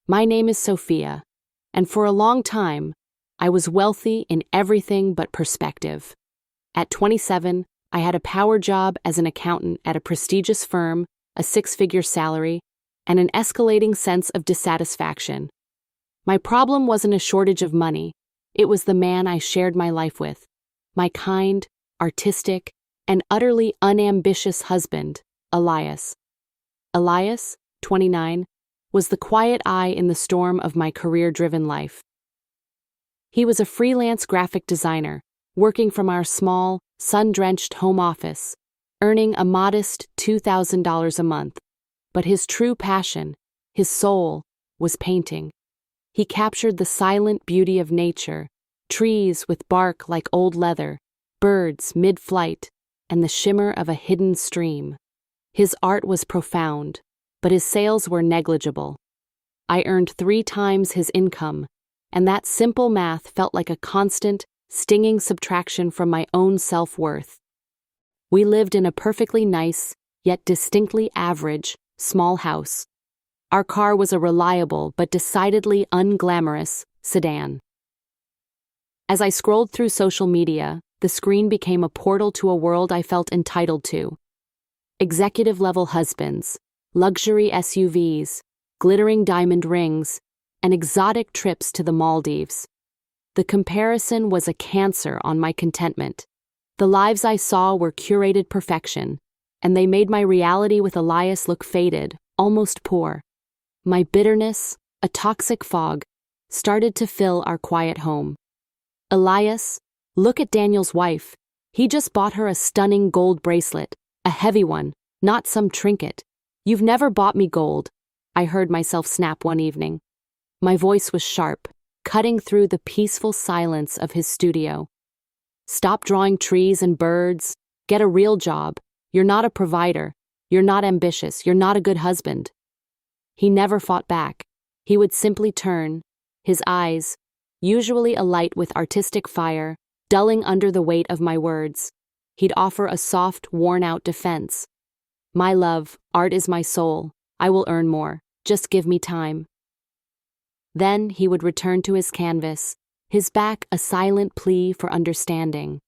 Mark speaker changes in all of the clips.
Speaker 1: My name is Sophia, and for a long time, I was wealthy in everything but perspective. At 27, I had a power job as an accountant at a prestigious firm, a six-figure salary, and an escalating sense of dissatisfaction. My problem wasn't a shortage of money, it was the man I shared my life with, my kind, artistic, and utterly unambitious husband, Elias. Elias, 29, was the quiet eye in the storm of my career-driven life. He was a freelance graphic designer, working from our small, sun-drenched home office, earning a modest $2,000 a month. But his true passion, his soul, was painting. He captured the silent beauty of nature, trees with bark like old leather, birds mid-flight, and the shimmer of a hidden stream. His art was profound, but his sales were negligible. I earned 3 times his income, and that simple math felt like a constant, stinging subtraction from my own self-worth. We lived in a perfectly nice, yet distinctly average, small house. Our car was a reliable but decidedly unglamorous sedan. As I scrolled through social media, the screen became a portal to a world I felt entitled to. Executive-level husbands, luxury SUVs, glittering diamond rings, and exotic trips to the Maldives. The comparison was a cancer on my contentment. The lives I saw were curated perfection, and they made my reality with Elias look faded, almost poor. My bitterness, a toxic fog, started to fill our quiet home. Elias, look at Daniel's wife. He just bought her a stunning gold bracelet, a heavy one, not some trinket. You've never bought me gold, I heard myself snap one evening. My voice was sharp, cutting through the peaceful silence of his studio. Stop drawing trees and birds. Get a real job. You're not a provider. You're not ambitious. You're not a good husband. He never fought back. He would simply turn, his eyes, usually alight with artistic fire, dulling under the weight of my words. He'd offer a soft, worn-out defense. My love, art is my soul. I will earn more. Just give me time. Then he would return to his canvas, his back a silent plea for understanding.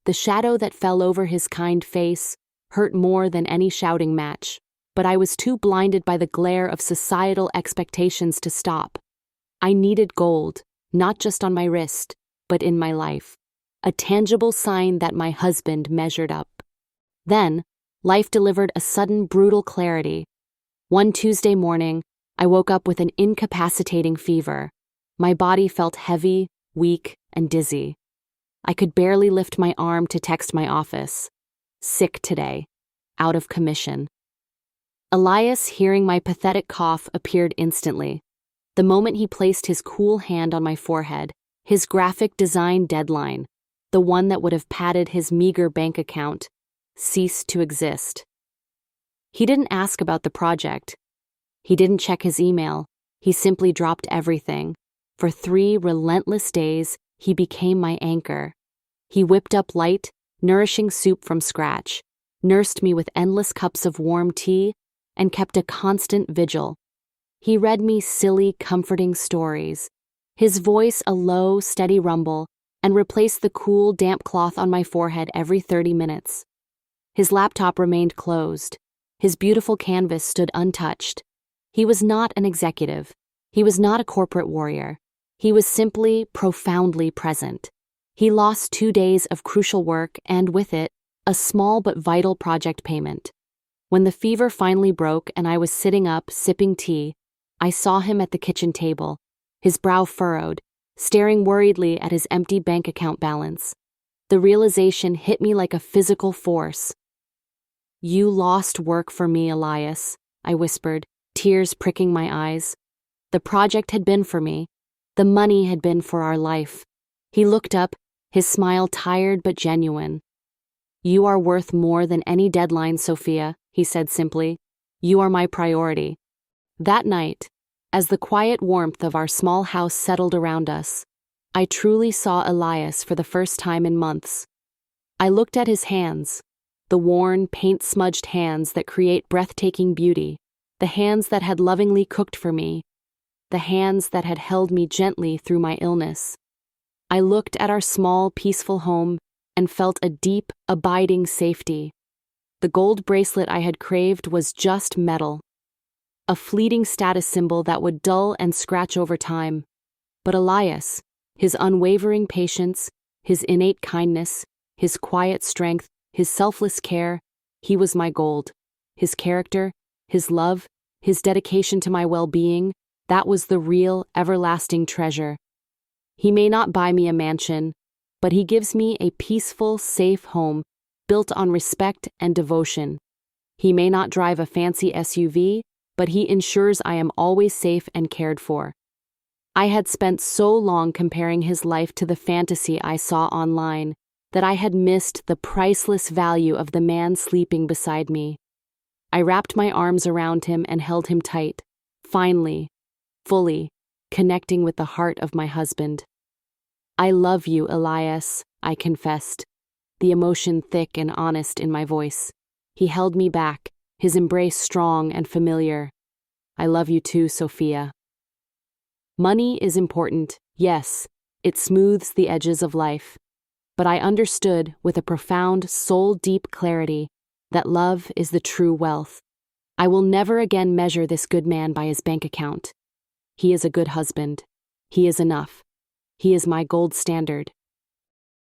Speaker 1: The shadow that fell over his kind face hurt more than any shouting match, but I was too blinded by the glare of societal expectations to stop. I needed gold, not just on my wrist, but in my life, a tangible sign that my husband measured up. Then, life delivered a sudden brutal clarity. One Tuesday morning, I woke up with an incapacitating fever. My body felt heavy, weak, and dizzy. I could barely lift my arm to text my office. Sick today. Out of commission. Elias, hearing my pathetic cough, appeared instantly. The moment he placed his cool hand on my forehead, his graphic design deadline, the one that would have padded his meager bank account, ceased to exist. He didn't ask about the project. He didn't check his email. He simply dropped everything. For 3 relentless days, he became my anchor. He whipped up light, nourishing soup from scratch, nursed me with endless cups of warm tea, and kept a constant vigil. He read me silly, comforting stories, his voice a low, steady rumble, and replaced the cool, damp cloth on my forehead every 30 minutes. His laptop remained closed. His beautiful canvas stood untouched. He was not an executive. He was not a corporate warrior. He was simply profoundly present. He lost 2 days of crucial work and, with it, a small but vital project payment. When the fever finally broke and I was sitting up, sipping tea, I saw him at the kitchen table, his brow furrowed, staring worriedly at his empty bank account balance. The realization hit me like a physical force. "You lost work for me, Elias," I whispered, tears pricking my eyes. The project had been for me. The money had been for our life. He looked up, his smile tired but genuine. "You are worth more than any deadline, Sophia," he said simply. "You are my priority." That night, as the quiet warmth of our small house settled around us, I truly saw Elias for the first time in months. I looked at his hands, the worn, paint-smudged hands that create breathtaking beauty, the hands that had lovingly cooked for me, the hands that had held me gently through my illness. I looked at our small, peaceful home and felt a deep, abiding safety. The gold bracelet I had craved was just metal, a fleeting status symbol that would dull and scratch over time. But Elias, his unwavering patience, his innate kindness, his quiet strength, his selfless care, he was my gold. His character, his love, his dedication to my well-being, that was the real, everlasting treasure. He may not buy me a mansion, but he gives me a peaceful, safe home built on respect and devotion. He may not drive a fancy SUV, but he ensures I am always safe and cared for. I had spent so long comparing his life to the fantasy I saw online that I had missed the priceless value of the man sleeping beside me. I wrapped my arms around him and held him tight, finally, fully, connecting with the heart of my husband. "I love you, Elias," I confessed, the emotion thick and honest in my voice. He held me back, his embrace strong and familiar. "I love you too, Sophia." Money is important, yes, it smooths the edges of life. But I understood with a profound, soul-deep clarity that love is the true wealth. I will never again measure this good man by his bank account. He is a good husband. He is enough. He is my gold standard.